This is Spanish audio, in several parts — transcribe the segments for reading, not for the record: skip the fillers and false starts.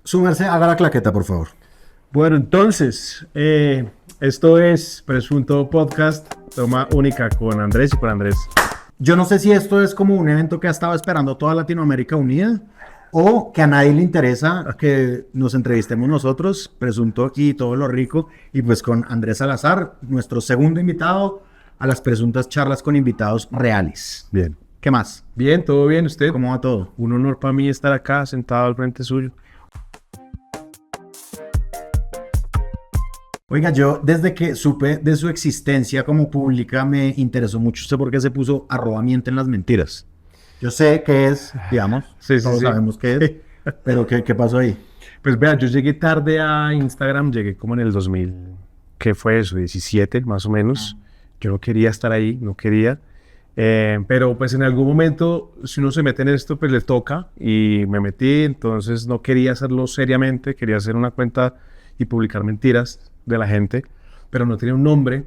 Súmerse, haga la claqueta, por favor. Bueno, entonces, esto es Presunto Podcast, toma única con Andrés y con Andrés. Yo no sé si esto es como un evento que ha estado esperando toda Latinoamérica unida o que a nadie le interesa que nos entrevistemos nosotros, Presunto aquí, todo lo rico, y pues con Andrés Salazar, nuestro segundo invitado a las presuntas charlas con invitados reales. Bien. ¿Qué más? Bien, todo bien, ¿usted? ¿Cómo va todo? Un honor para mí estar acá, sentado al frente suyo. Oiga, yo desde que supe de su existencia como pública me interesó mucho usted porque se puso @mienten las mentiras. Yo sé que es, digamos, Sí, todos sabemos qué es, pero ¿qué pasó ahí? Pues vea, yo llegué tarde a Instagram, llegué como en el 2000, ¿qué fue eso? 17 más o menos. Yo no quería estar ahí, no quería. Pero pues en algún momento, si uno se mete en esto, pues le toca. Y me metí, entonces no quería hacerlo seriamente, quería hacer una cuenta y publicar mentiras de la gente, pero no tenía un nombre.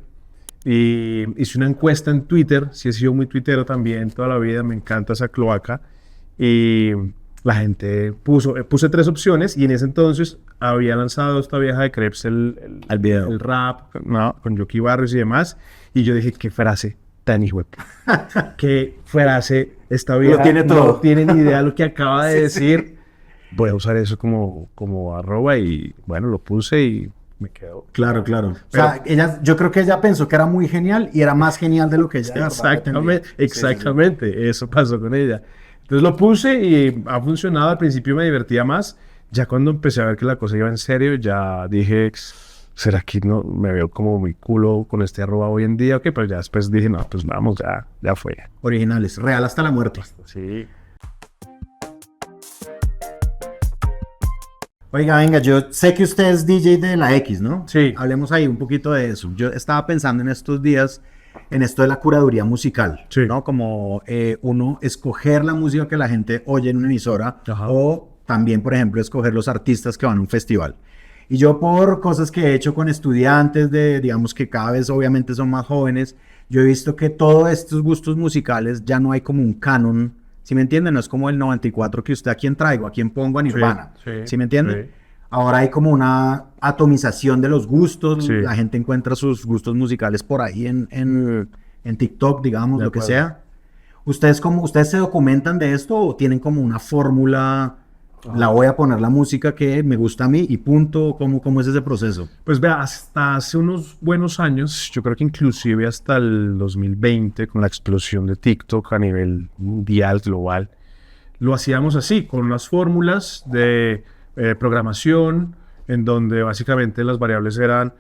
Y hice una encuesta en Twitter, sí he sido muy tuitero también toda la vida, me encanta esa cloaca. Y la gente puse 3 opciones y en ese entonces había lanzado esta vieja de Crepes el rap, no, con Yoki Barrios y demás. Y yo dije, qué frase tan hijo de puta. Qué frase esta vieja. Lo tiene todo. No tiene ni idea de lo que acaba de decir. Voy a usar eso como arroba y bueno, lo puse y me quedó. Claro, claro. Pero, o sea, yo creo que ella pensó que era muy genial y era más genial de lo que ella Exactamente, eso pasó con ella. Entonces lo puse y ha funcionado. Al principio me divertía más. Ya cuando empecé a ver que la cosa iba en serio, ya dije, ¿será que no me veo como muy culo con este arroba hoy en día? Ok, pero ya después dije, no, pues vamos, ya fue. Originales, real hasta la muerte. Sí. Oiga, venga, yo sé que usted es DJ de la X, ¿no? Sí. Hablemos ahí un poquito de eso. Yo estaba pensando en estos días en esto de la curaduría musical, Sí. ¿no? Como uno escoger la música que la gente oye en una emisora. Ajá. O también, por ejemplo, escoger los artistas que van a un festival. Y yo por cosas que he hecho con estudiantes digamos que cada vez obviamente son más jóvenes, yo he visto que todos estos gustos musicales ya no hay como un canon. ¿Sí me entienden? No es como el 94 que usted a quién traigo, a quién pongo a Nirvana. ¿Sí me entiende? Sí. Ahora hay como una atomización de los gustos. Sí. La gente encuentra sus gustos musicales por ahí en TikTok, digamos, lo que sea. ¿Ustedes se documentan de esto o tienen como una fórmula? La voy a poner la música que me gusta a mí y punto. ¿Cómo es ese proceso? Pues vea, hasta hace unos buenos años, yo creo que inclusive hasta el 2020, con la explosión de TikTok a nivel mundial, global, lo hacíamos así, con unas fórmulas de programación, en donde básicamente las variables eran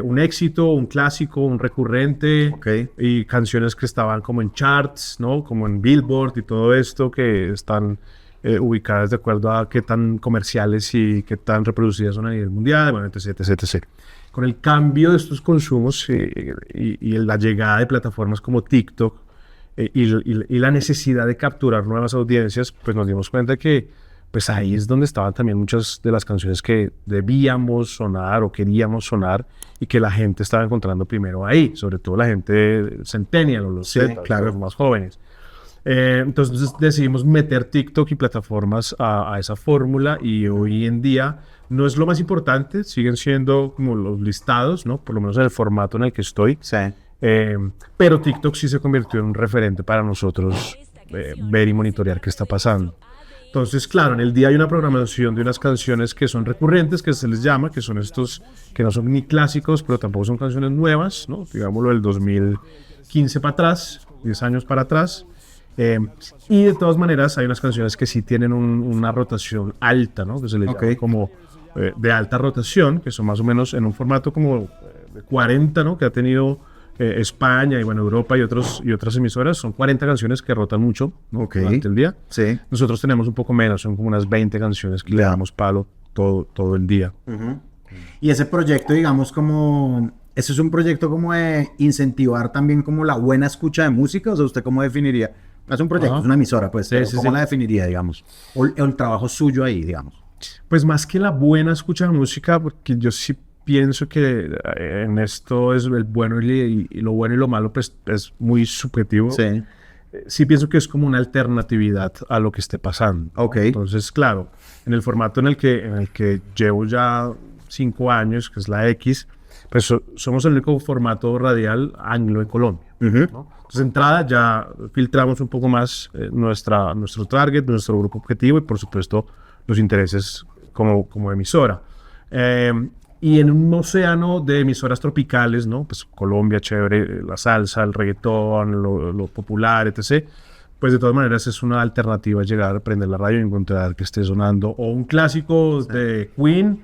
un éxito, un clásico, un recurrente, Okay. y canciones que estaban como en charts, ¿no? Como en Billboard y todo esto, que están ubicadas de acuerdo a qué tan comerciales y qué tan reproducidas son a nivel mundial, bueno, etc. Con el cambio de estos consumos y la llegada de plataformas como TikTok y la necesidad de capturar nuevas audiencias, pues nos dimos cuenta que pues ahí es donde estaban también muchas de las canciones que debíamos sonar o queríamos sonar y que la gente estaba encontrando primero ahí, sobre todo la gente centennial o los Z, claro. los más jóvenes. Entonces decidimos meter TikTok y plataformas a esa fórmula y hoy en día no es lo más importante, siguen siendo como los listados, ¿no? Por lo menos en el formato en el que estoy. Sí. Pero TikTok sí se convirtió en un referente para nosotros ver y monitorear qué está pasando. Entonces, claro, en el día hay una programación de unas canciones que son recurrentes, que se les llama, que son estos que no son ni clásicos, pero tampoco son canciones nuevas, ¿no? Digámoslo del 2015 para atrás, 10 años para atrás. Y de todas maneras hay unas canciones que sí tienen una rotación alta, ¿no? Que se le llama como de alta rotación, que son más o menos en un formato como de 40, ¿no? Que ha tenido España y bueno, Europa y otras emisoras. Son 40 canciones que rotan mucho, ¿no? Durante el día. Sí. Nosotros tenemos un poco menos, son como unas 20 canciones que le damos palo todo el día. Y ese proyecto, digamos, ¿eso es un proyecto como de incentivar también como la buena escucha de música? O sea, ¿usted cómo definiría? No es un proyecto, es una emisora, pues. Sí, ¿Cómo la definiría, digamos? O el trabajo suyo ahí, digamos. Pues más que la buena escucha de música, porque yo sí pienso que en esto es el bueno y lo bueno y lo malo, pues es muy subjetivo. Sí. sí pienso que es como una alternatividad a lo que esté pasando. Ok. Entonces, claro, en el formato en el que llevo ya 5 años, que es la X, pues somos el único formato radial anglo en Colombia. Ujú. ¿No? Entonces, de entrada ya filtramos un poco más nuestro target, nuestro grupo objetivo y, por supuesto, los intereses como emisora. Y en un océano de emisoras tropicales, ¿no? Pues Colombia, chévere, la salsa, el reggaetón, lo popular, etc. Pues de todas maneras es una alternativa llegar a prender la radio y encontrar que esté sonando o un clásico de Queen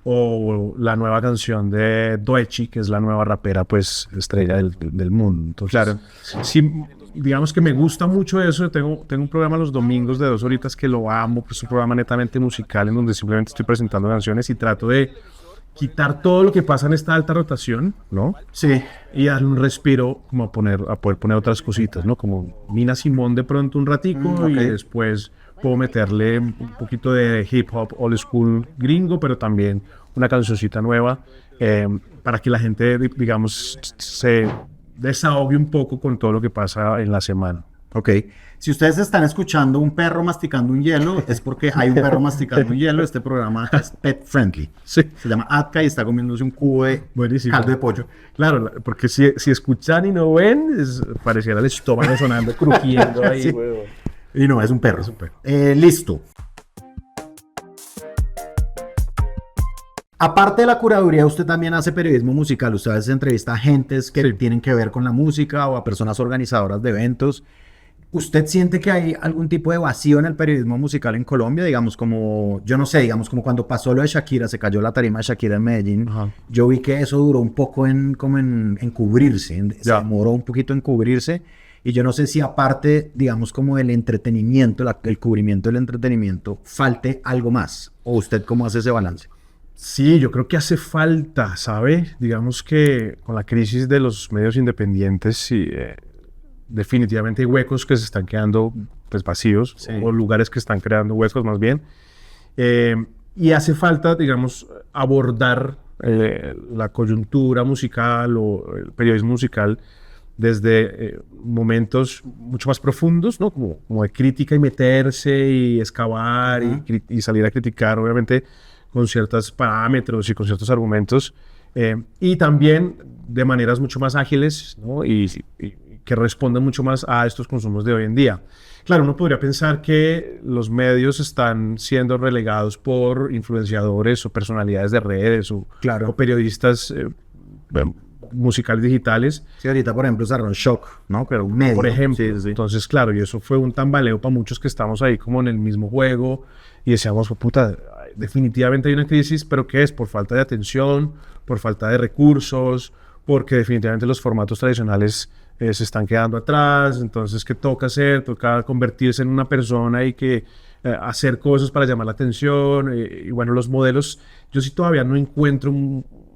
o la nueva canción de Doechii, que es la nueva rapera, pues, estrella del mundo. Entonces, Claro. sí, digamos que me gusta mucho eso. Tengo un programa los domingos de 2 horitas que lo amo, pues un programa netamente musical en donde simplemente estoy presentando canciones y trato de quitar todo lo que pasa en esta alta rotación, ¿no? Sí. Y darle un respiro como a poder poner otras cositas, ¿no? Como Nina Simone de pronto un ratico ok. y después puedo meterle un poquito de hip hop old school gringo, pero también una cancioncita nueva para que la gente, digamos, se desahogue un poco con todo lo que pasa en la semana. Ok. Si ustedes están escuchando un perro masticando un hielo, es porque hay un perro masticando un hielo. Este programa es pet friendly. Sí. Se llama Atka y está comiéndose un cubo de Buenísimo. caldo de pollo. Claro, porque si escuchan y no ven, pareciera el estómago sonando, crujiendo ahí, Sí. huevón. Y no, es un perro. Es un perro. Listo. Aparte de la curaduría, usted también hace periodismo musical. Usted a veces entrevista a gentes que Sí. tienen que ver con la música o a personas organizadoras de eventos. ¿Usted siente que hay algún tipo de vacío en el periodismo musical en Colombia? Digamos como, yo no sé, digamos como cuando pasó lo de Shakira, se cayó la tarima de Shakira en Medellín. Ajá. Yo vi que eso duró un poco en cubrirse, se Ya. demoró un poquito en cubrirse. Y yo no sé si aparte, digamos como del entretenimiento, el cubrimiento del entretenimiento, falte algo más. ¿O usted cómo hace ese balance? Sí, yo creo que hace falta, ¿sabe? Digamos que con la crisis de los medios independientes, sí, definitivamente hay huecos que se están quedando pues, vacíos, Sí. o lugares que están creando huecos más bien. Y hace falta, digamos, abordar la coyuntura musical o el periodismo musical desde momentos mucho más profundos, ¿no? Como de crítica y meterse y excavar y salir a criticar, obviamente, con ciertos parámetros y con ciertos argumentos, y también de maneras mucho más ágiles, ¿no? y que respondan mucho más a estos consumos de hoy en día. Claro, uno podría pensar que los medios están siendo relegados por influenciadores o personalidades de redes o periodistas musicales digitales. Sí, ahorita, por ejemplo, usaron Shock, ¿no? Pero un medio. Por ejemplo. Sí, sí, sí. Entonces, claro, y eso fue un tambaleo para muchos que estamos ahí como en el mismo juego y decíamos, puta, definitivamente hay una crisis, pero ¿qué es? Por falta de atención, por falta de recursos, porque definitivamente los formatos tradicionales se están quedando atrás. Entonces, ¿qué toca hacer? Toca convertirse en una persona y que hacer cosas para llamar la atención. Y bueno, los modelos, yo sí todavía no encuentro,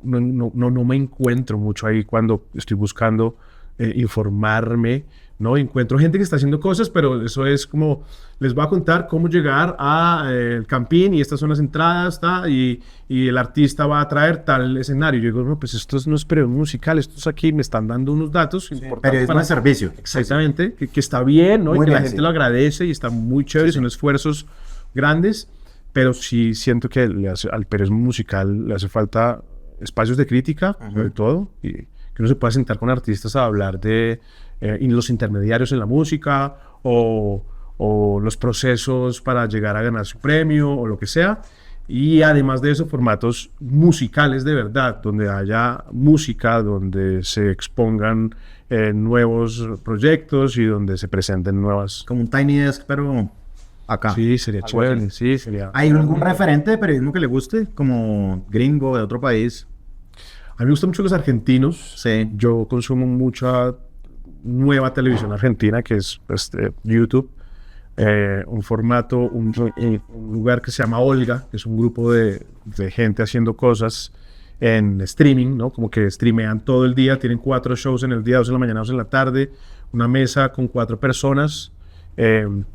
no me encuentro mucho ahí cuando estoy buscando informarme, ¿no? Encuentro gente que está haciendo cosas, pero eso es como, les voy a contar cómo llegar a el Campín y estas son las entradas, y el artista va a traer tal escenario. Yo digo, no, pues esto no es periodismo musical, esto es aquí, me están dando unos datos importantes. Periodismo de servicio. Exactamente, que está bien, ¿no? Muy Y que bien, la gente sí. lo agradece y está muy chévere, son esfuerzos grandes, pero sí siento que al periodismo musical le hace falta espacios de crítica, sobre todo, y que uno se pueda sentar con artistas a hablar de los intermediarios en la música o los procesos para llegar a ganar su premio o lo que sea. Y además de eso, formatos musicales de verdad, donde haya música, donde se expongan nuevos proyectos y donde se presenten nuevas... Como un Tiny Desk, pero acá. Sí, sería chévere, sí, sería... ¿Hay algún referente de periodismo que le guste? Como gringo de otro país. A mí me gustan mucho los argentinos. Sí. Yo consumo mucha nueva televisión argentina, que es YouTube. Un formato, un lugar que se llama Olga, que es un grupo de gente haciendo cosas en streaming, ¿no? Como que streamean todo el día, tienen 4 shows en el día, 2 en la mañana, 2 en la tarde, una mesa con 4 personas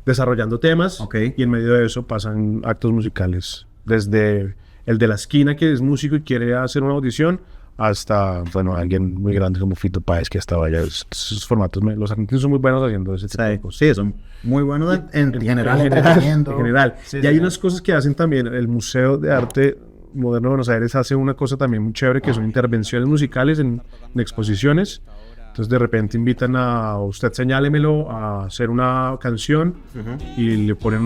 desarrollando temas, y en medio de eso pasan actos musicales, desde el de la esquina que es músico y quiere hacer una audición, hasta, bueno, alguien muy grande como Fito Páez que estaba allá. Esos formatos, los argentinos son muy buenos haciendo ese tipo de cosas. Sí, son muy buenos en general, En entreteniendo. general. Sí, Y sí, hay sí. unas cosas que hacen también. El Museo de Arte Moderno de Buenos Aires hace una cosa también muy chévere, que son intervenciones musicales en exposiciones. Entonces de repente invitan a usted, señálemelo, a hacer una canción y le ponen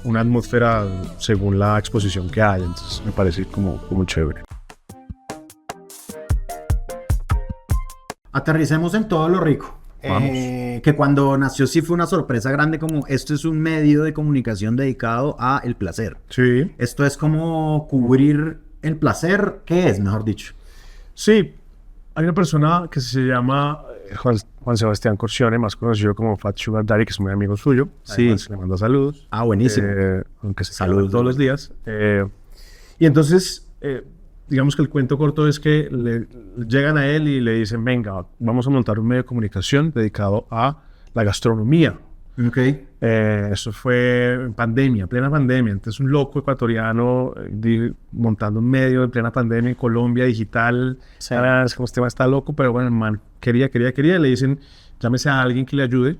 una atmósfera según la exposición que haya. Entonces me parece como chévere. Aterricemos en todo lo rico. Vamos. Que cuando nació sí fue una sorpresa grande, como esto es un medio de comunicación dedicado a el placer. Sí. Esto es como cubrir el placer, ¿qué es, mejor dicho? Sí, hay una persona que se llama Juan Sebastián Corcione, más conocido como Fat Sugar Daddy, que es muy amigo suyo. Sí. Además, le manda saludos. Ah, buenísimo. Aunque se Saludos. saludos todos los días. Y entonces, digamos que el cuento corto es que llegan a él y le dicen, venga, vamos a montar un medio de comunicación dedicado a la gastronomía. Ok. Eso fue en pandemia, plena pandemia. Entonces un loco ecuatoriano montando un medio en plena pandemia en Colombia, digital. Sí. Es como este man está loco, pero bueno, el man quería. Y le dicen, llámese a alguien que le ayude,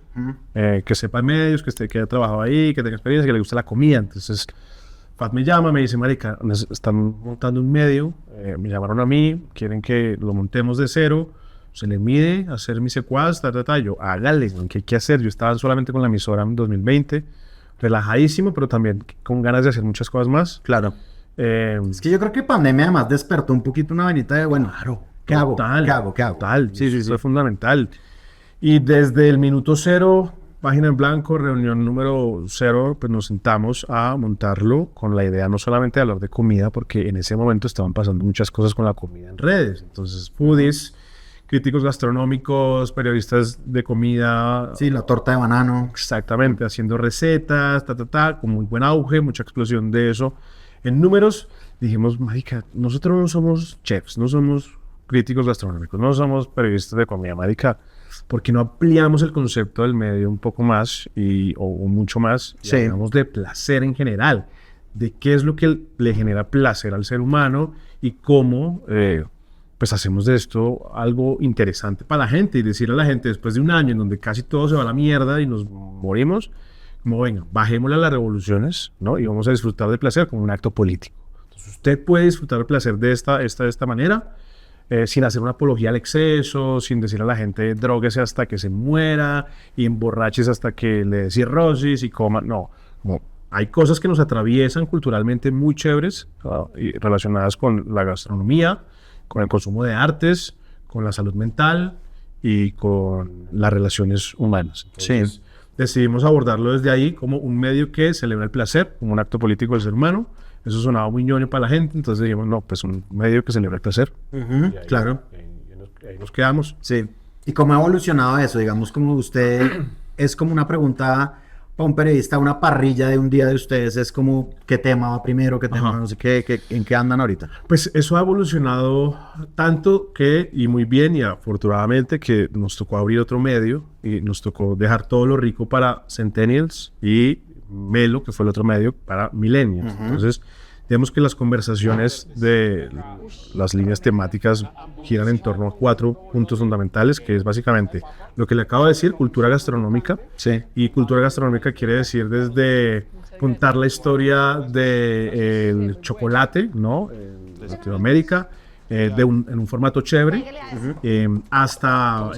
que sepa medios, que haya trabajado ahí, que tenga experiencia, que le guste la comida. Entonces Fat me llama, me dice, marica, están montando un medio, me llamaron a mí, quieren que lo montemos de cero. Se le mide hacer mi secuaz, yo, hágale, ¿qué hay que hacer? Yo estaba solamente con la emisora en 2020, relajadísimo, pero también con ganas de hacer muchas cosas más. Claro. Es que yo creo que pandemia además despertó un poquito una venita de, bueno, ¿qué hago? Total, ¿Qué hago? ¿Qué hago? Total, Sí, sí, eso sí. fue fundamental. Y desde el minuto cero, página en blanco, reunión número 0, pues nos sentamos a montarlo con la idea no solamente de hablar de comida, porque en ese momento estaban pasando muchas cosas con la comida en redes. Entonces, foodies, críticos gastronómicos, periodistas de comida. Sí, la torta de banano. Exactamente, haciendo recetas, con muy buen auge, mucha explosión de eso. En números, dijimos, marica, nosotros no somos chefs, no somos críticos gastronómicos, no somos periodistas de comida, marica. ¿Por qué no ampliamos el concepto del medio un poco más o mucho más? Y Sí. hablamos de placer en general, de qué es lo que le genera placer al ser humano y cómo pues hacemos de esto algo interesante para la gente y decirle a la gente después de un año en donde casi todo se va a la mierda y nos morimos, como venga, bajémosle a las revoluciones, ¿no? Y vamos a disfrutar del placer como un acto político. Entonces usted puede disfrutar del placer de esta manera, sin hacer una apología al exceso, sin decir a la gente dróguese hasta que se muera y emborraches hasta que le dé cirrosis y coma, no, como hay cosas que nos atraviesan culturalmente muy chéveres, y relacionadas con la gastronomía, con el consumo de artes, con la salud mental y con las relaciones humanas. Entonces, decidimos abordarlo desde ahí como un medio que celebra el placer, como un acto político del ser humano. Eso sonaba muy ñoño para la gente, entonces dijimos, no, pues un medio que celebra el placer. Claro. Y ahí nos quedamos. Sí. ¿Y cómo ha evolucionado eso? Digamos, como usted, es como una pregunta para un periodista, una parrilla de un día de ustedes, es como, ¿qué tema va primero? ¿Qué tema? Ajá. No sé qué, ¿en qué andan ahorita? Pues eso ha evolucionado tanto que, y muy bien, y afortunadamente, que nos tocó abrir otro medio y nos tocó dejar todo lo rico para Centennials y Melo, que fue el otro medio, para Millennials. Entonces, digamos que las conversaciones de las líneas temáticas giran en torno a 4 puntos fundamentales, que es básicamente lo que le acabo de decir, cultura gastronómica. Sí. Y cultura gastronómica quiere decir desde contar la historia del chocolate, ¿no? En Latinoamérica, en un formato chévere, hasta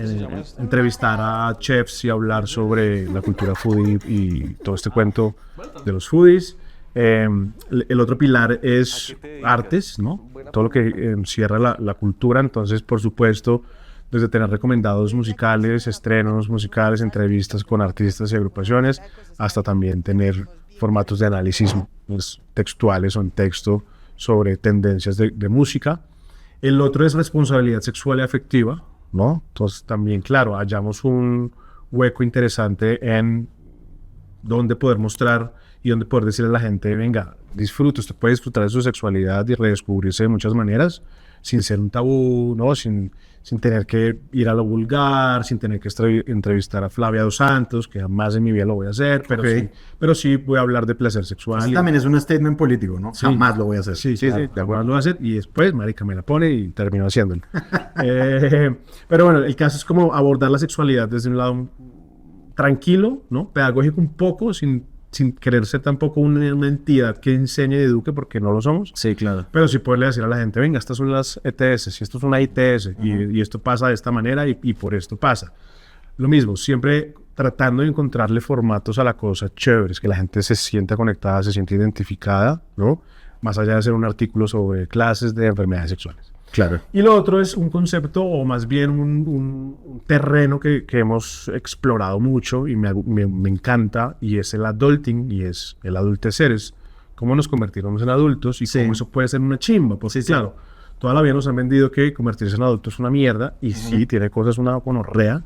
entrevistar a chefs y hablar sobre la cultura foodie y todo este cuento de los foodies. El otro pilar es artes, ¿no? Todo lo que encierra la cultura. Entonces, por supuesto, desde tener recomendados musicales, estrenos musicales, entrevistas con artistas y agrupaciones, hasta también tener formatos de análisis pues, textuales o en texto sobre tendencias de música. El otro es responsabilidad sexual y afectiva, ¿no? Entonces, también, claro, hallamos un hueco interesante en donde poder mostrar y donde poder decirle a la gente, venga, disfrute, usted puede disfrutar de su sexualidad y redescubrirse de muchas maneras, sin ser un tabú, ¿no? Sin tener que ir a lo vulgar, sin tener que entrevistar a Flavia Dos Santos, que jamás en mi vida lo voy a hacer, pero sí voy a hablar de placer sexual. Eso también es un statement político, ¿no? Sí. Jamás lo voy a hacer. Sí, de acuerdo, lo voy a hacer y después, marica, me la pone y termino haciéndolo. Pero bueno, el caso es como abordar la sexualidad desde un lado tranquilo, ¿no? Pedagógico un poco, sin querer ser tampoco una entidad que enseñe y eduque, porque no lo somos. Sí, claro. Pero sí poderle decir a la gente, venga, estas son las ETS, y esto es una ITS, y esto pasa de esta manera y por esto pasa. Lo mismo, siempre tratando de encontrarle formatos a la cosa chéveres, que la gente se sienta conectada, se sienta identificada, ¿no? Más allá de ser un artículo sobre clases de enfermedades sexuales. Claro. Y lo otro es un concepto, o más bien un terreno que hemos explorado mucho y me encanta, y es el adulting, y es el adultecer, es cómo nos convertirnos en adultos y cómo eso puede ser una chimba. Porque claro, toda la vida nos han vendido que convertirse en adulto es una mierda, y sí, tiene cosas, una gonorrea,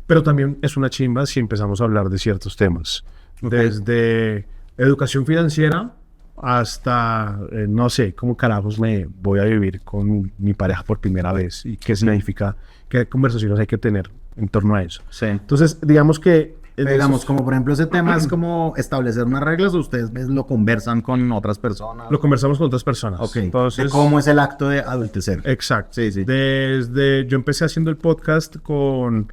pero también es una chimba si empezamos a hablar de ciertos temas. Desde educación financiera hasta, no sé, cómo carajos me voy a vivir con mi pareja por primera vez y qué significa, qué conversaciones hay que tener en torno a eso. Sí. Entonces, digamos que... Digamos, como por ejemplo ese tema es como establecer unas reglas, ustedes lo conversan con otras personas. Lo conversamos con otras personas. Ok, entonces, de cómo es el acto de adultecer. Exacto. Sí, sí. Yo empecé haciendo el podcast con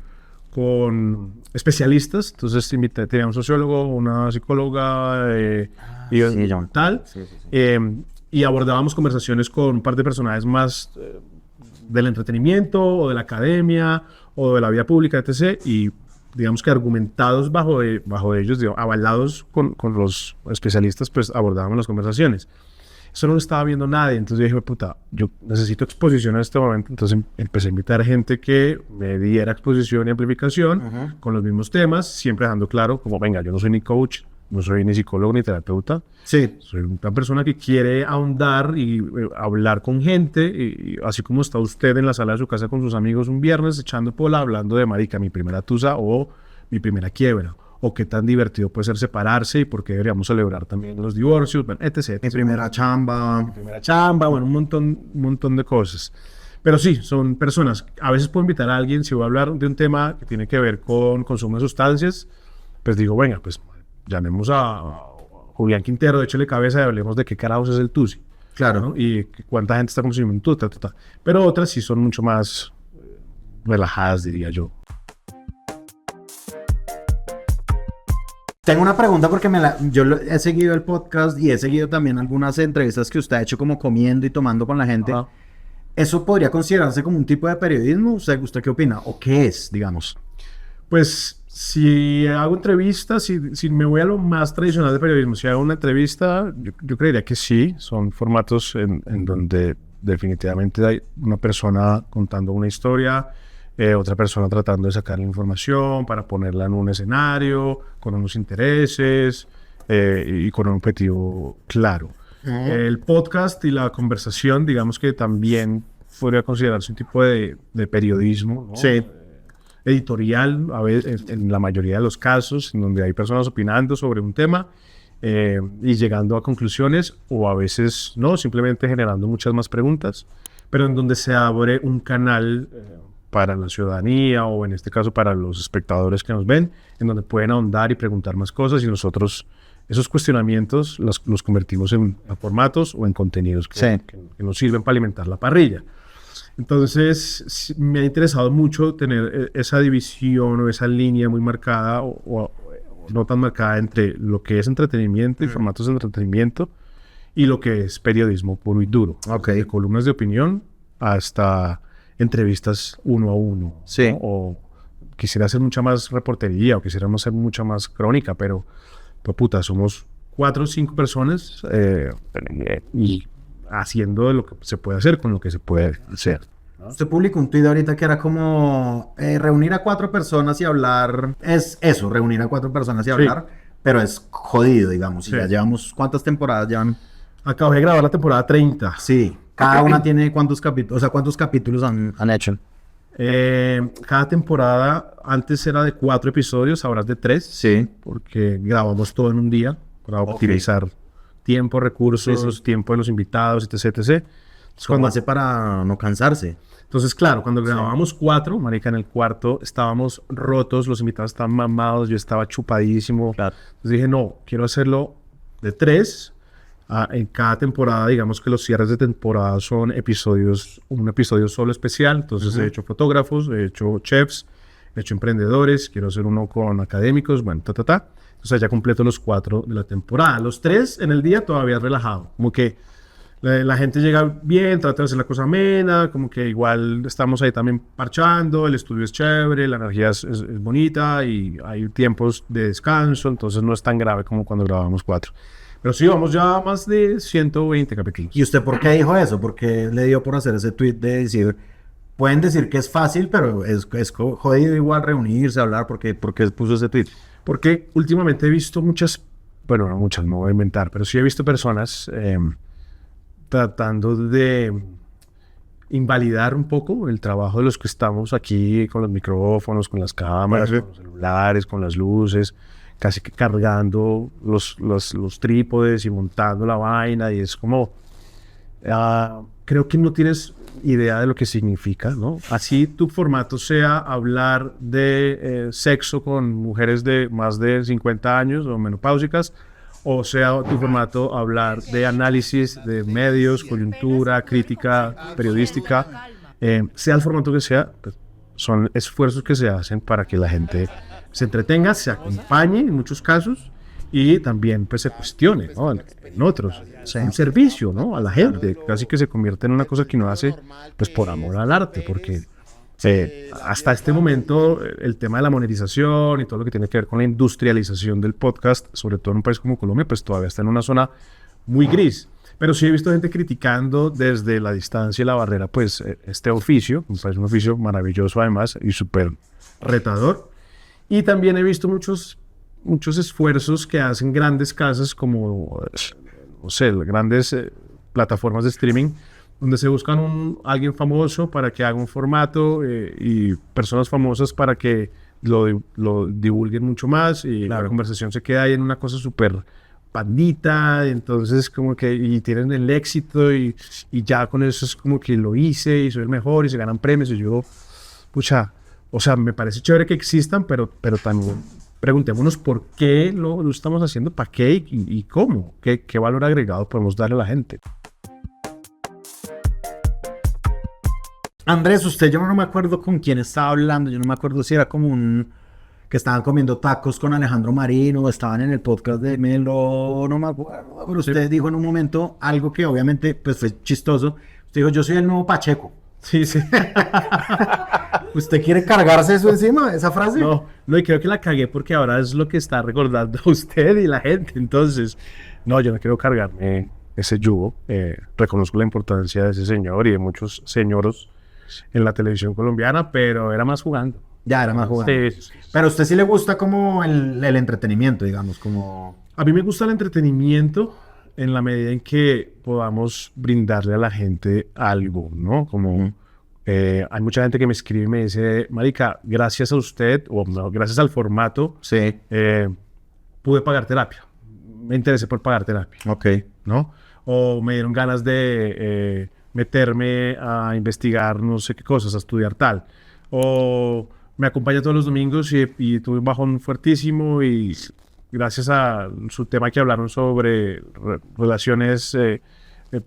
especialistas, entonces tenía un sociólogo, una psicóloga y tal, y abordábamos conversaciones con un par de personajes más del entretenimiento o de la academia o de la vida pública, etc., y digamos que argumentados bajo de ellos, digamos, avalados con los especialistas, pues abordábamos las conversaciones. Eso no lo estaba viendo nadie, entonces yo dije, puta, yo necesito exposición en este momento, entonces empecé a invitar gente que me diera exposición y amplificación con los mismos temas, siempre dejando claro, como, venga, yo no soy ni coach, no soy ni psicólogo ni terapeuta, soy una persona que quiere ahondar y hablar con gente, y así como está usted en la sala de su casa con sus amigos un viernes echando pola, hablando de marica, mi primera tusa o mi primera quiebra, o qué tan divertido puede ser separarse y por qué deberíamos celebrar también los divorcios, bueno, etc. Mi primera chamba, bueno, un montón de cosas. Pero sí, son personas. A veces puedo invitar a alguien, si voy a hablar de un tema que tiene que ver con consumo de sustancias, pues digo, venga, pues llamemos a Julián Quintero, échale cabeza y hablemos de qué carajos es el TUSI. Claro. ¿No? Y cuánta gente está consumiendo TUTA. Pero otras sí son mucho más relajadas, diría yo. Tengo una pregunta porque he seguido el podcast y he seguido también algunas entrevistas que usted ha hecho como comiendo y tomando con la gente. ¿Eso podría considerarse como un tipo de periodismo? ¿Usted qué opina? ¿O qué es, digamos? Pues si hago entrevistas, si me voy a lo más tradicional de periodismo, si hago una entrevista, yo creería que sí. Son formatos en donde definitivamente hay una persona contando una historia, otra persona tratando de sacar la información para ponerla en un escenario, con unos intereses y con un objetivo claro. El podcast y la conversación, digamos que también podría considerarse un tipo de periodismo, ¿no? Sí. Editorial, a veces, en la mayoría de los casos, en donde hay personas opinando sobre un tema y llegando a conclusiones, o a veces no, simplemente generando muchas más preguntas, pero en donde se abre un canal para la ciudadanía, o en este caso para los espectadores que nos ven, en donde pueden ahondar y preguntar más cosas, y nosotros esos cuestionamientos los convertimos en formatos o en contenidos que nos sirven para alimentar la parrilla. Entonces me ha interesado mucho tener esa división o esa línea muy marcada o no tan marcada entre lo que es entretenimiento y formatos de entretenimiento y lo que es periodismo puro y duro. De columnas de opinión hasta entrevistas uno a uno. Sí. ¿No? O quisiera hacer mucha más reportería o quisiéramos hacer mucha más crónica, pero pues puta, somos 4 o 5 personas y haciendo lo que se puede hacer con lo que se puede hacer. Usted publicó un tweet ahorita que era como reunir a 4 personas y hablar. Es eso, reunir a 4 personas y hablar, pero es jodido, digamos. Y ya llevamos, ¿cuántas temporadas llevan? Acabo de grabar la temporada 30. Sí. Cada una tiene ¿cuántos capítulos? O sea, ¿cuántos capítulos han hecho? Cada temporada antes era de 4 episodios, ahora es de 3. Sí. Porque grabamos todo en un día. para optimizar tiempo, recursos, tiempo de los invitados, etc, etc. Entonces, ¿Cómo hace para no cansarse? Entonces, claro, cuando grabábamos 4, marica, en el cuarto estábamos rotos, los invitados estaban mamados, yo estaba chupadísimo. Claro. Entonces dije, no, quiero hacerlo de 3. En cada temporada, digamos que los cierres de temporada son episodios, un episodio solo especial. Entonces he hecho fotógrafos, he hecho chefs, he hecho emprendedores, quiero hacer uno con académicos, bueno, Entonces ya completo los 4 de la temporada. Los 3 en el día todavía relajado, como que la gente llega bien, trata de hacer la cosa amena, como que igual estamos ahí también parchando, el estudio es chévere, la energía es bonita y hay tiempos de descanso, entonces no es tan grave como cuando grabamos 4. Pero sí, vamos ya a más de 120 capítulos. ¿Y usted por qué dijo eso? ¿Por qué le dio por hacer ese tweet de decir, pueden decir que es fácil, pero es jodido igual reunirse, hablar? ¿Por qué puso ese tweet? Porque últimamente he visto muchas, bueno, no muchas, no voy a inventar, pero sí he visto personas tratando de invalidar un poco el trabajo de los que estamos aquí con los micrófonos, con las cámaras, con los celulares, con las luces, casi que cargando los trípodes y montando la vaina, y es como, creo que no tienes idea de lo que significa, ¿no? Así tu formato sea hablar de sexo con mujeres de más de 50 años o menopáusicas, o sea tu formato hablar de análisis de medios, coyuntura, crítica periodística, sea el formato que sea, pues, son esfuerzos que se hacen para que la gente se entretenga, se acompañe en muchos casos y también pues se cuestione, ¿no? En otros. Es un servicio, ¿no? A la gente, casi que se convierte en una cosa que uno hace pues por amor al arte, porque hasta este momento el tema de la monetización y todo lo que tiene que ver con la industrialización del podcast, sobre todo en un país como Colombia, pues todavía está en una zona muy gris. Pero sí he visto gente criticando desde la distancia y la barrera, pues, este oficio, me parece un oficio maravilloso además y súper retador. Y también he visto muchos esfuerzos que hacen grandes casas como, no sé, grandes plataformas de streaming, donde se buscan alguien famoso para que haga un formato y personas famosas para que lo divulguen mucho más y la conversación se queda ahí en una cosa súper pandita, entonces como que y tienen el éxito y ya con eso es como que lo hice y soy el mejor y se ganan premios y yo, pucha, o sea, me parece chévere que existan, pero también preguntémonos por qué lo estamos haciendo, para qué y cómo, qué valor agregado podemos darle a la gente. Andrés, yo no me acuerdo con quién estaba hablando, yo no me acuerdo si era como que estaban comiendo tacos con Alejandro Marín o estaban en el podcast de Melo, no me acuerdo, pero usted dijo en un momento algo que obviamente pues fue chistoso. Usted dijo, yo soy el nuevo Pacheco. Sí. ¿Usted quiere cargarse eso encima, esa frase? No, y creo que la cagué porque ahora es lo que está recordando a usted y la gente. Entonces, no, yo no quiero cargarme ese yugo. Reconozco la importancia de ese señor y de muchos señoros en la televisión colombiana, pero era más jugando. Ya, era más jugando. Sí. Pero a usted sí le gusta como el entretenimiento, digamos, como... A mí me gusta el entretenimiento en la medida en que podamos brindarle a la gente algo, ¿no? Como hay mucha gente que me escribe y me dice, marica, gracias a usted, o no, gracias al formato, sí, pude pagar terapia. Me interesé por pagar terapia. Ok. ¿No? O me dieron ganas de meterme a investigar no sé qué cosas, a estudiar tal. O me acompaña todos los domingos y tuve un bajón fuertísimo y gracias a su tema que hablaron sobre relaciones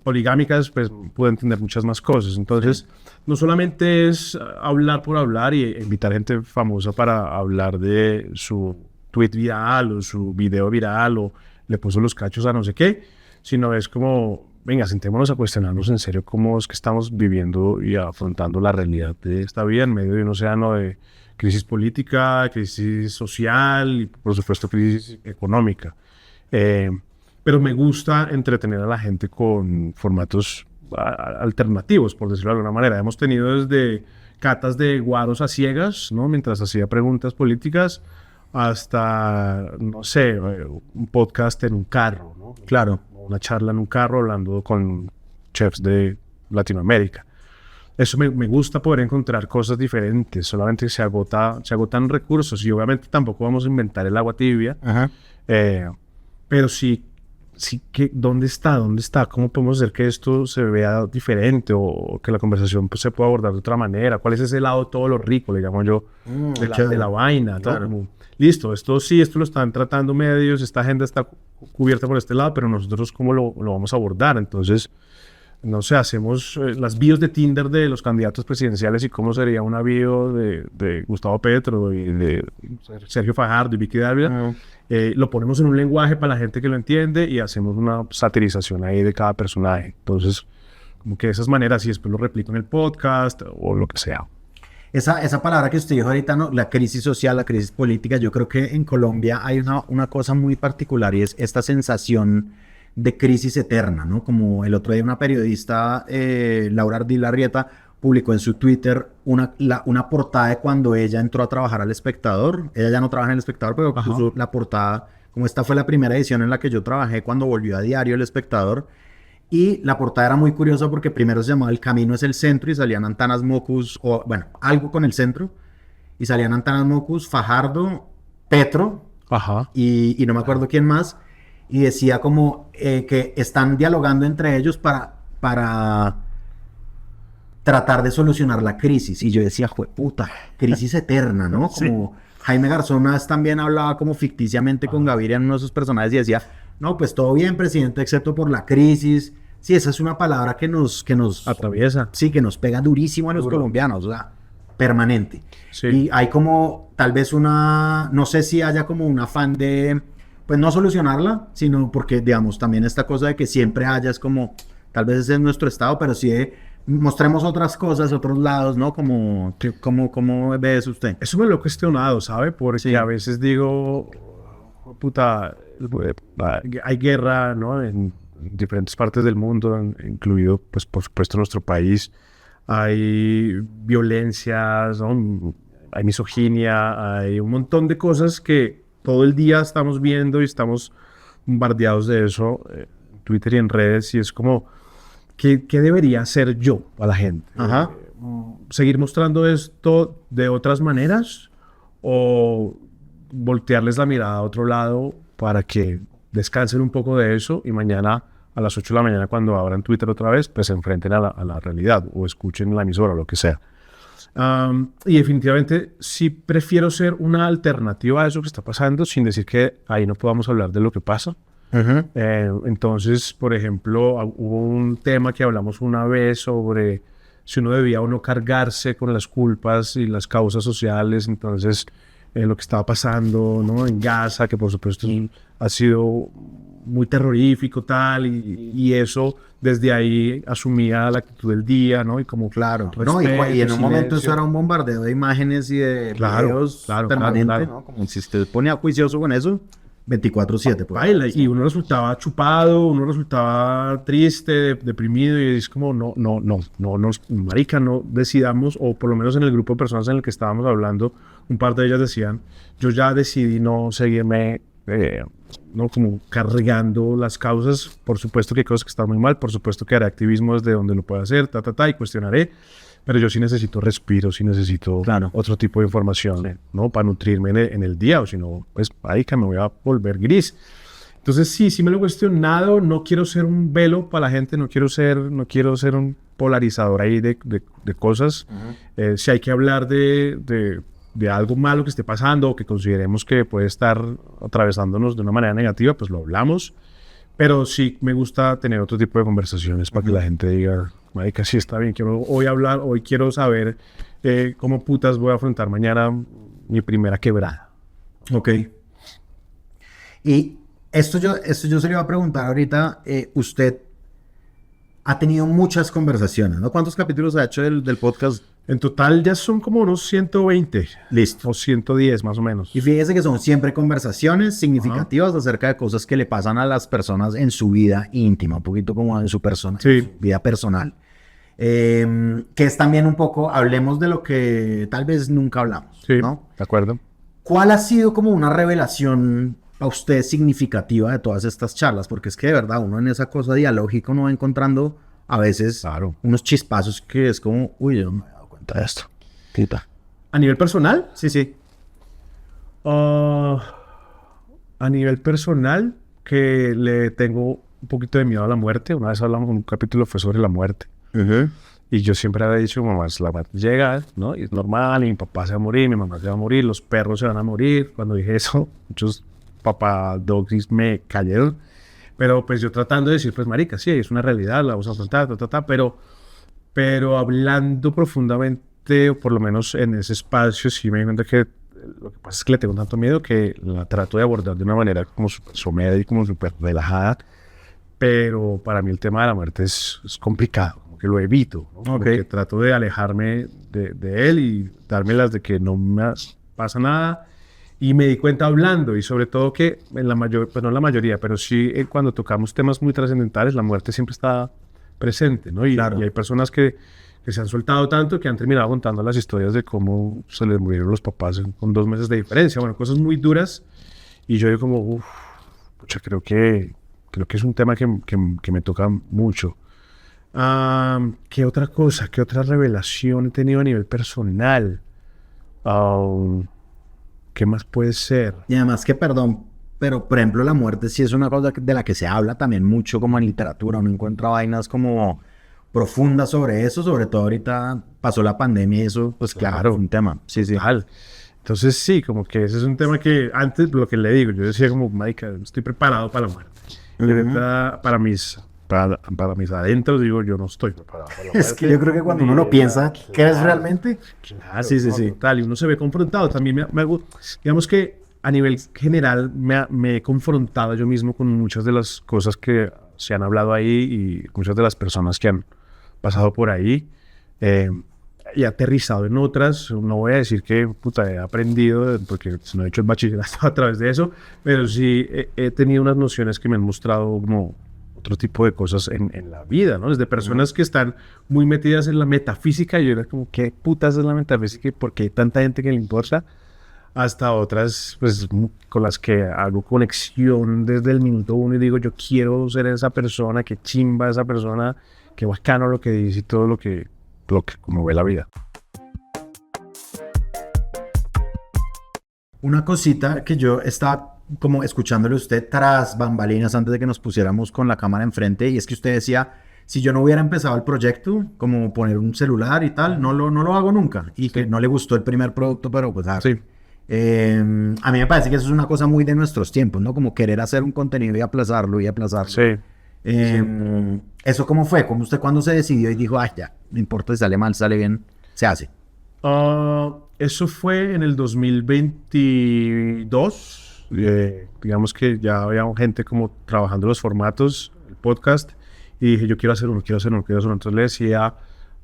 poligámicas, pues pude entender muchas más cosas. Entonces, no solamente es hablar por hablar y invitar gente famosa para hablar de su tweet viral o su video viral o le puso los cachos a no sé qué, sino es como, venga, sentémonos a cuestionarnos en serio cómo es que estamos viviendo y afrontando la realidad de esta vida en medio de un océano de crisis política, crisis social y, por supuesto, crisis económica. Pero me gusta entretener a la gente con formatos alternativos, por decirlo de alguna manera. Hemos tenido desde catas de guaros a ciegas, ¿no? Mientras hacía preguntas políticas, hasta, no sé, un podcast en un carro, ¿no? Claro. Una charla en un carro hablando con chefs de Latinoamérica. Eso me gusta poder encontrar cosas diferentes, solamente se agotan recursos y obviamente tampoco vamos a inventar el agua tibia. pero sí, sí que, ¿dónde está? ¿Dónde está? ¿Cómo podemos hacer que esto se vea diferente o que la conversación pues, se pueda abordar de otra manera? ¿Cuál es ese lado todo lo rico, le llamo yo, de la vaina? ¿No? Claro. Como, listo, esto sí, esto lo están tratando medios, esta agenda está cubierta por este lado, pero nosotros ¿cómo lo vamos a abordar? Entonces, no sé, hacemos las bios de Tinder de los candidatos presidenciales y cómo sería una bio de Gustavo Petro y de Sergio Fajardo y Vicky Dávila. Lo ponemos en un lenguaje para la gente que lo entiende y hacemos una satirización ahí de cada personaje. Entonces, como que de esas maneras y después lo replico en el podcast o lo que sea. Esa palabra que usted dijo ahorita, ¿no? La crisis social, la crisis política, yo creo que en Colombia hay una cosa muy particular y es esta sensación de crisis eterna, ¿no? Como el otro día una periodista, Laura Ardila Larrieta, publicó en su Twitter una portada de cuando ella entró a trabajar al Espectador. Ella ya no trabaja en el Espectador, pero puso la portada, como esta fue la primera edición en la que yo trabajé cuando volvió a diario El Espectador. Y la portada era muy curiosa porque primero se llamaba El Camino es el Centro y salían Antanas Mocus, o bueno, algo con el centro. Y salían Antanas Mocus, Fajardo, Petro y no me acuerdo quién más. Y decía como que están dialogando entre ellos para tratar de solucionar la crisis. Y yo decía, jueputa, crisis eterna, ¿no? Como Jaime Garzón una vez también hablaba como ficticiamente con Gaviria en uno de sus personajes y decía, no, pues todo bien, presidente, excepto por la crisis. Sí, esa es una palabra que nos atraviesa. Sí, que nos pega durísimo a los colombianos, o sea, permanente. Sí. Y hay como, tal vez no sé si haya como un afán de, pues no solucionarla, sino porque, digamos, también esta cosa de que siempre haya es como, tal vez ese es nuestro estado, pero sí mostremos otras cosas, otros lados, ¿no? Como, ¿cómo ve eso usted? Eso me lo he cuestionado, ¿sabe? Porque a veces digo, puta, hay guerra, ¿no? En diferentes partes del mundo, incluido, pues, por supuesto, nuestro país. Hay violencias, ¿no? Hay misoginia, hay un montón de cosas que todo el día estamos viendo y estamos bombardeados de eso en Twitter y en redes, y es como, ¿qué debería hacer yo a la gente? ¿Seguir mostrando esto de otras maneras o voltearles la mirada a otro lado para que descansen un poco de eso y mañana a las 8 de la mañana cuando abran Twitter otra vez, pues se enfrenten a la realidad o escuchen la emisora o lo que sea? Y definitivamente sí prefiero ser una alternativa a eso que está pasando, sin decir que ahí no podamos hablar de lo que pasa. Entonces, por ejemplo, hubo un tema que hablamos una vez sobre si uno debía o no cargarse con las culpas y las causas sociales. Entonces, lo que estaba pasando, ¿no? En Gaza, que por supuesto ha sido muy terrorífico, tal, y eso desde ahí asumía la actitud del día, ¿no? Y como, claro, no, y en un momento eso era un bombardeo de imágenes y de videos permanente, ¿no? Como si usted ponía juicioso con eso, 24/7. Pues. Y uno resultaba chupado, uno resultaba triste, deprimido, y es como, no, marica, no decidamos, o por lo menos en el grupo de personas en el que estábamos hablando, un par de ellas decían, yo ya decidí no seguirme, no como cargando las causas. Por supuesto que hay cosas que están muy mal, por supuesto que haré activismo desde donde lo pueda hacer, y cuestionaré, pero yo sí necesito respiro, sí necesito otro tipo de información, ¿no? Para nutrirme en el día, o si no, pues, marica, me voy a volver gris. Entonces, sí me lo he cuestionado, no quiero ser un velo para la gente, no quiero ser un polarizador ahí de cosas. Si hay que hablar de algo malo que esté pasando o que consideremos que puede estar atravesándonos de una manera negativa, pues lo hablamos. Pero sí me gusta tener otro tipo de conversaciones para que la gente diga, marica, sí está bien, hoy quiero saber cómo putas voy a afrontar mañana mi primera quebrada. Ok. Y esto yo se le iba a preguntar ahorita, usted ha tenido muchas conversaciones, ¿no? ¿Cuántos capítulos ha hecho del podcast? En total ya son como unos 120. Listo. O 110 más o menos. Y fíjese que son siempre conversaciones significativas acerca de cosas que le pasan a las personas en su vida íntima, un poquito como en su vida personal. Que es también un poco, hablemos de lo que tal vez nunca hablamos, ¿no? De acuerdo. ¿Cuál ha sido como una revelación a usted significativa de todas estas charlas? Porque es que de verdad uno en esa cosa dialógica uno va encontrando a veces unos chispazos que es como, uy, yo no me he dado cuenta de esto. Puta. ¿A nivel personal? Sí. A nivel personal, que le tengo un poquito de miedo a la muerte. Una vez hablamos, un capítulo fue sobre la muerte. Y yo siempre había dicho, mamá, la muerte llega, ¿no? Y es normal, y mi papá se va a morir, mi mamá se va a morir, los perros se van a morir. Cuando dije eso, muchos papá doggies me cayeron. Pero pues yo tratando de decir, pues marica, sí, es una realidad, la vamos a afrontar, pero hablando profundamente, o por lo menos en ese espacio, sí me di cuenta que lo que pasa es que le tengo tanto miedo que la trato de abordar de una manera como súper somera y como súper relajada. Pero para mí el tema de la muerte es complicado, como que lo evito, ¿no? Como que trato de alejarme de él y darme las de que no me pasa nada. Y me di cuenta hablando, y sobre todo que en la mayoría, pues no en la mayoría, pero sí cuando tocamos temas muy trascendentales, la muerte siempre está presente, ¿no? Y hay personas que se han soltado tanto que han terminado contando las historias de cómo se les murieron los papás con 2 meses de diferencia. Bueno, cosas muy duras. Y yo digo como, pucha, creo que es un tema que me toca mucho. ¿Qué otra cosa? ¿Qué otra revelación he tenido a nivel personal? ¿Qué más puede ser? Y además que, perdón, pero por ejemplo la muerte sí es una cosa de la que se habla también mucho como en literatura. Uno encuentra vainas como profundas sobre eso, sobre todo ahorita pasó la pandemia y eso, pues claro, es un tema. Sí, sí. Total. Entonces sí, como que ese es un tema que antes, lo que le digo, yo decía como, marica, estoy preparado para la muerte. Y ahorita para mis adentros digo, yo no estoy preparado para la muerte. Es que yo creo que cuando uno lo piensa, ¿qué es realmente? Claro, sí. Tal, y uno se ve confrontado. También digamos que a nivel general me he confrontado yo mismo con muchas de las cosas que se han hablado ahí y muchas de las personas que han pasado por ahí. Y aterrizado en otras. No voy a decir que he aprendido, porque no he hecho el bachillerato a través de eso, pero sí he tenido unas nociones que me han mostrado como otro tipo de cosas en la vida, ¿no? Desde personas que están muy metidas en la metafísica, y yo era como, ¿qué putas es la metafísica y por qué hay tanta gente que le importa? Hasta otras, pues, con las que hago conexión desde el minuto 1 y digo, yo quiero ser esa persona, qué chimba esa persona, qué bacano lo que dice y todo lo que como ve la vida. Una cosita que yo estaba como escuchándole a usted tras bambalinas antes de que nos pusiéramos con la cámara enfrente, y es que usted decía, si yo no hubiera empezado el proyecto, como poner un celular y tal, no lo hago nunca, y que no le gustó el primer producto, pero pues sí. A mí me parece que eso es una cosa muy de nuestros tiempos, ¿no? Como querer hacer un contenido y aplazarlo. Sí. ¿Eso cómo fue? ¿Cómo usted cuando se decidió y dijo, ya, no importa si sale mal, sale bien, se hace? Eso fue en el 2022. Digamos que ya había gente como trabajando los formatos, el podcast, y dije, yo quiero hacer uno. Entonces le decía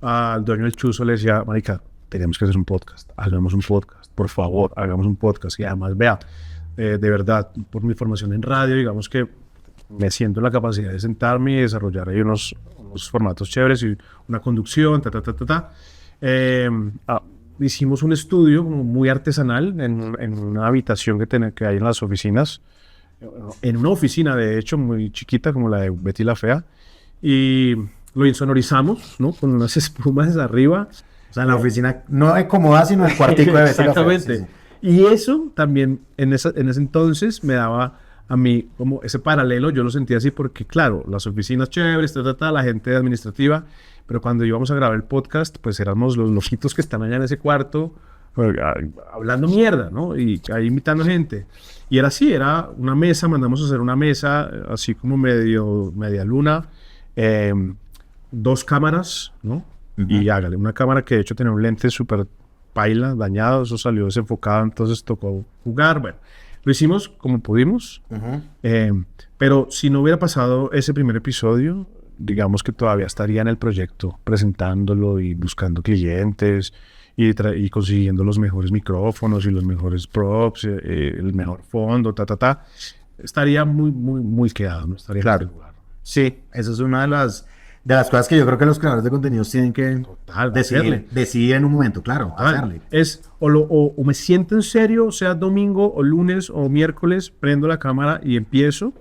al dueño del Chuzo, le decía, marica, tenemos que hacer un podcast, hagamos un podcast, por favor, hagamos un podcast. Y además, vea, de verdad, por mi formación en radio, digamos que me siento en la capacidad de sentarme y desarrollar ahí unos formatos chéveres y una conducción, hicimos un estudio muy artesanal en una habitación que hay en las oficinas, en una oficina de hecho muy chiquita como la de Betty la Fea, y lo insonorizamos, ¿no? Con unas espumas arriba. O sea, en la oficina no es cómoda, sino el cuartico de Betty la Fea. Exactamente. Sí. Y eso también en ese entonces me daba a mí como ese paralelo. Yo lo sentía así porque, claro, las oficinas chéveres, la gente administrativa, pero cuando íbamos a grabar el podcast, pues éramos los loquitos que están allá en ese cuarto hablando mierda, ¿no? Y ahí invitando gente. Y era así, era una mesa, mandamos a hacer una mesa así como media luna, 2 cámaras, ¿no? Y hágale, una cámara que de hecho tenía un lente súper paila, dañado, eso salió desenfocado, entonces tocó jugar, bueno. Lo hicimos como pudimos, pero si no hubiera pasado ese primer episodio, digamos que todavía estaría en el proyecto presentándolo y buscando clientes y consiguiendo los mejores micrófonos y los mejores props, el mejor fondo, estaría muy quedado, no estaría claro. En este lugar. Sí, esa es una de las cosas que yo creo que los creadores de contenidos tienen que decidir en un momento, claro, hacerle. Es o me siento en serio, sea domingo o lunes o miércoles, prendo la cámara y empiezo,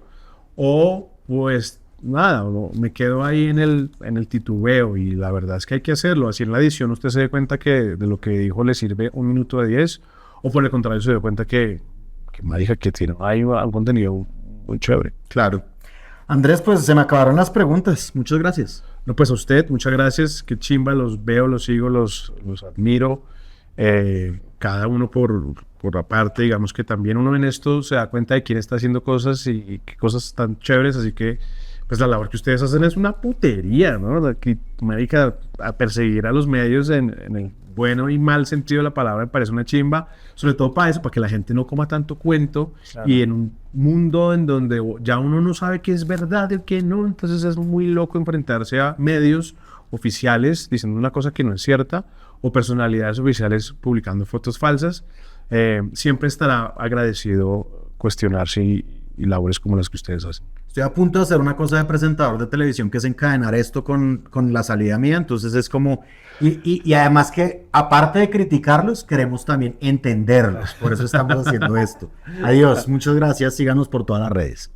o pues nada, me quedo ahí en el titubeo, y la verdad es que hay que hacerlo. Así en la edición usted se dé cuenta que de lo que dijo le sirve 1 minuto de 10, o por el contrario se dé cuenta que marica, que tiene ahí un contenido muy chévere. Claro. Andrés, pues se me acabaron las preguntas. Muchas gracias. No, pues a usted, muchas gracias. Qué chimba, los veo, los sigo, los admiro. Cada uno por aparte, digamos que también uno en esto se da cuenta de quién está haciendo cosas y qué cosas tan chéveres, así que pues la labor que ustedes hacen es una putería, ¿no? Que me dedica a perseguir a los medios en el bueno y mal sentido de la palabra, me parece una chimba, sobre todo para eso, para que la gente no coma tanto cuento, claro. Y en un mundo en donde ya uno no sabe qué es verdad y qué no, entonces es muy loco enfrentarse a medios oficiales diciendo una cosa que no es cierta o personalidades oficiales publicando fotos falsas. Siempre estará agradecido cuestionarse y labores como las que ustedes hacen. Estoy a punto de hacer una cosa de presentador de televisión que es encadenar esto con la salida mía, entonces es como... Y además que, aparte de criticarlos, queremos también entenderlos, por eso estamos haciendo esto. Adiós, muchas gracias, síganos por todas las redes.